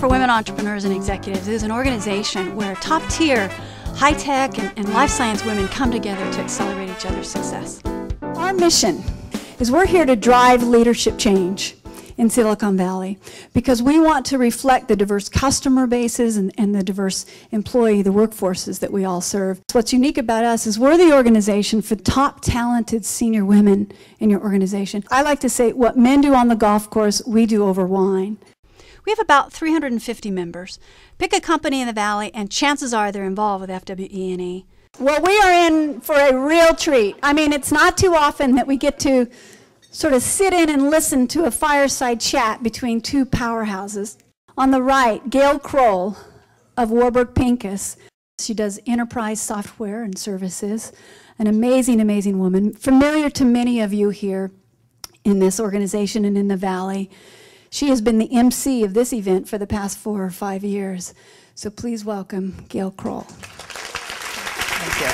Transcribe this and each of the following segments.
for Women Entrepreneurs and Executives is an organization where top-tier, high-tech, and life science women come together to accelerate each other's success. Our mission is we're here to drive leadership change in Silicon Valley because we want to reflect the diverse customer bases and the diverse employee, the workforces that we all serve. What's unique about us is we're the organization for top talented senior women in your organization. I like to say what men do on the golf course, we do over wine. We have about 350 members. Pick a company in the Valley and chances are they're involved with FWE&E. Well, we are in for a real treat. I mean, it's not too often that we get to sort of sit in and listen to a fireside chat between two powerhouses. On the right, Gail Kroll of Warburg Pincus. She does enterprise software and services. An amazing, amazing woman, familiar to many of you here in this organization and in the Valley. She has been the MC of this event for the past 4 or 5 years. So please welcome Gail Kroll. Thank you.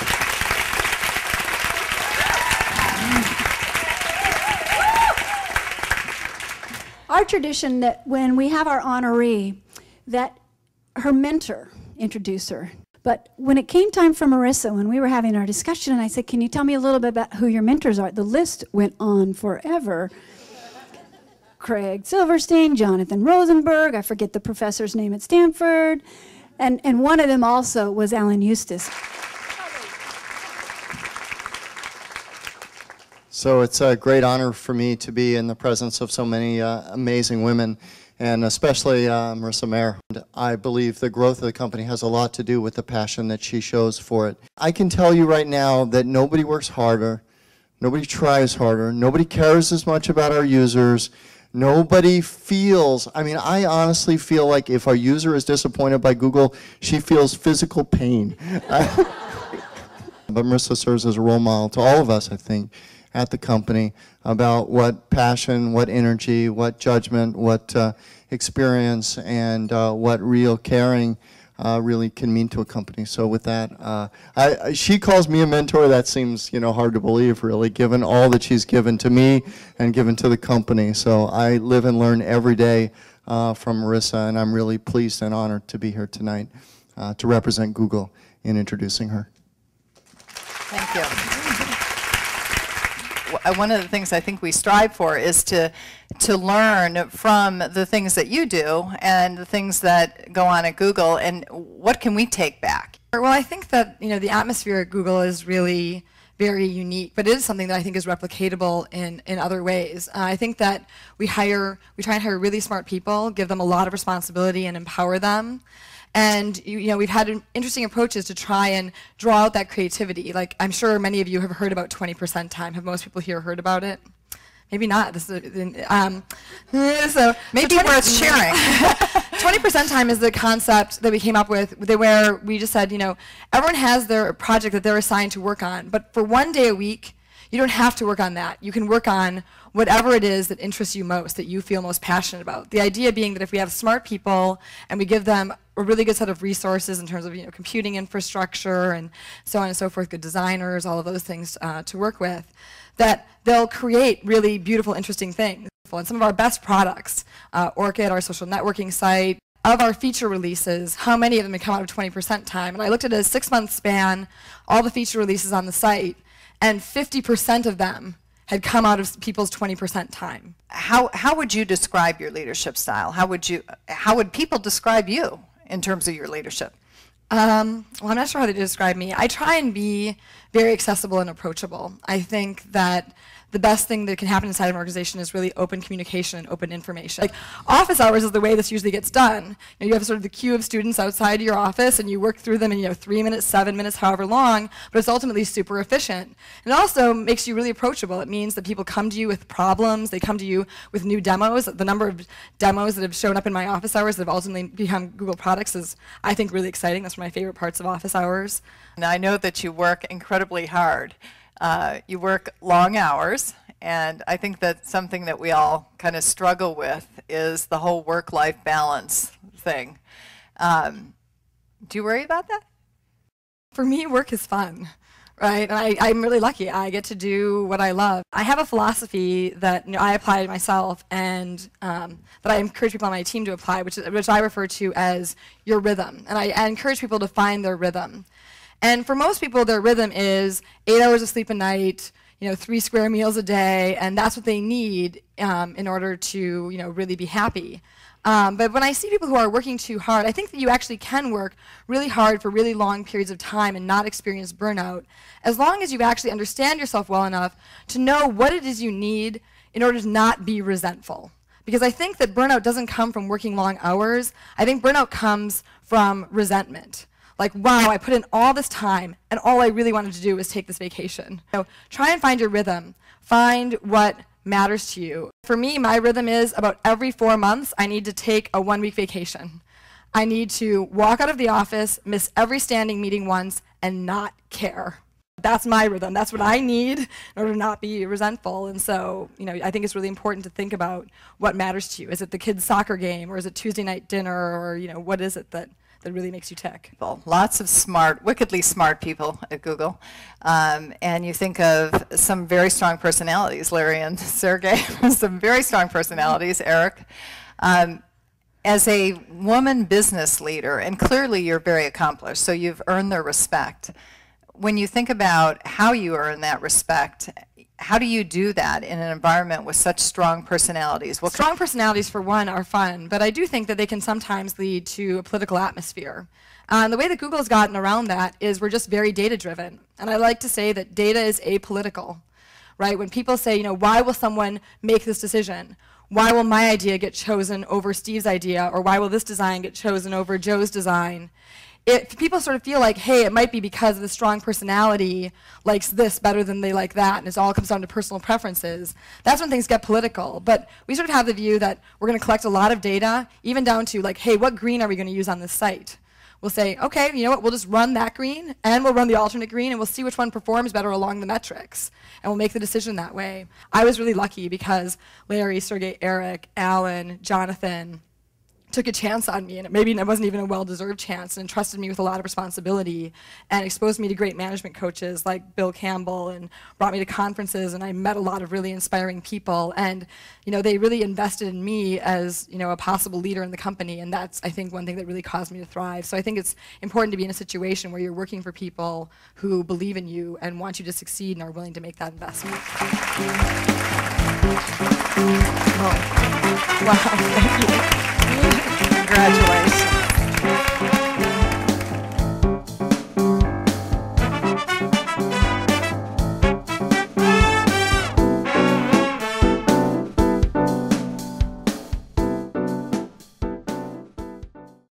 Our tradition that when we have our honoree, that her mentor introduce her. But when it came time for Marissa, when we were having our discussion, and I said, can you tell me a little bit about who your mentors are? The list went on forever. Craig Silverstein, Jonathan Rosenberg, I forget the professor's name at Stanford, and one of them also was Alan Eustace. So it's a great honor for me to be in the presence of so many amazing women, and especially Marissa Mayer. I believe the growth of the company has a lot to do with the passion that she shows for it. I can tell you right now that nobody works harder, nobody tries harder, nobody cares as much about our users, nobody feels, I mean, I honestly feel like if our user is disappointed by Google, she feels physical pain. But Marissa serves as a role model to all of us, I think, at the company about what passion, what energy, what judgment, what experience, and what real caring really can mean to a company. So with that, she calls me a mentor. That seems, hard to believe, really, given all that she's given to me and given to the company. So I live and learn every day from Marissa, and I'm really pleased and honored to be here tonight to represent Google in introducing her. Thank you. One of the things I think we strive for is to learn from the things that you do and the things that go on at Google, and what can we take back? Well, I think that the atmosphere at Google is really very unique, but it is something that I think is replicatable in other ways. I think that we try and hire really smart people, give them a lot of responsibility, and empower them. And we've had interesting approaches to try and draw out that creativity. Like, I'm sure many of you have heard about 20% time. Have most people here heard about it? Maybe not. This is, so maybe worth sharing. 20% time is the concept that we came up with, where we just said, everyone has their project that they're assigned to work on, but for 1 day a week, you don't have to work on that. You can work on whatever it is that interests you most, that you feel most passionate about. The idea being that if we have smart people and we give them a really good set of resources in terms of computing infrastructure and so on and so forth, good designers, all of those things to work with, that they'll create really beautiful, interesting things. And some of our best products, Orchid, our social networking site, of our feature releases, how many of them have come out of 20% time? And I looked at a 6-month span, all the feature releases on the site, and 50% of them had come out of people's 20% time. How would you describe your leadership style? How would people describe you in terms of your leadership? Well, I'm not sure how to describe me. I try and be very accessible and approachable. I think that the best thing that can happen inside an organization is really open communication and open information. Like, office hours is the way this usually gets done. You have sort of the queue of students outside your office, and you work through them in 3 minutes, 7 minutes, however long, but it's ultimately super efficient. And it also makes you really approachable. It means that people come to you with problems. They come to you with new demos. The number of demos that have shown up in my office hours that have ultimately become Google products is, I think, really exciting. That's one of my favorite parts of office hours. And I know that you work incredibly hard. You work long hours, and I think that's something that we all kind of struggle with, is the whole work-life balance thing. Do you worry about that? For me, work is fun. right? And I'm really lucky. I get to do what I love. I have a philosophy that I apply to myself and that I encourage people on my team to apply, which I refer to as your rhythm. And I encourage people to find their rhythm. And for most people, their rhythm is 8 hours of sleep a night, 3 square meals a day, and that's what they need in order to really be happy. But when I see people who are working too hard, I think that you actually can work really hard for really long periods of time and not experience burnout, as long as you actually understand yourself well enough to know what it is you need in order to not be resentful. Because I think that burnout doesn't come from working long hours. I think burnout comes from resentment. Like, wow, I put in all this time, and all I really wanted to do was take this vacation. So try and find your rhythm. Find what matters to you. For me, my rhythm is about every 4 months, I need to take a 1-week vacation. I need to walk out of the office, miss every standing meeting once, and not care. That's my rhythm. That's what I need in order to not be resentful. And so, I think it's really important to think about what matters to you. Is it the kids' soccer game, or is it Tuesday night dinner, or what is it that really makes you tick? Lots of smart, wickedly smart people at Google. And you think of some very strong personalities, Larry and Sergey, some very strong personalities, Eric. As a woman business leader, and clearly you're very accomplished, so you've earned their respect. When you think about how you earn that respect, how do you do that in an environment with such strong personalities? Well, strong personalities, for one, are fun, but I do think that they can sometimes lead to a political atmosphere. The way that Google's gotten around that is we're just very data-driven. And I like to say that data is apolitical, right? When people say, why will someone make this decision? Why will my idea get chosen over Steve's idea? Or why will this design get chosen over Joe's design? If people sort of feel like, hey, it might be because the strong personality likes this better than they like that, and it all comes down to personal preferences, that's when things get political. But we sort of have the view that we're going to collect a lot of data, even down to like, hey, what green are we going to use on this site? We'll say, okay, you know what, we'll just run that green, and we'll run the alternate green, and we'll see which one performs better along the metrics, and we'll make the decision that way. I was really lucky because Larry, Sergey, Eric, Alan, Jonathan took a chance on me, and maybe it wasn't even a well-deserved chance, and entrusted me with a lot of responsibility and exposed me to great management coaches like Bill Campbell, and brought me to conferences, and I met a lot of really inspiring people, and they really invested in me as a possible leader in the company, and that's, I think, one thing that really caused me to thrive. So I think it's important to be in a situation where you're working for people who believe in you and want you to succeed and are willing to make that investment. Wow, thank you. Congratulations.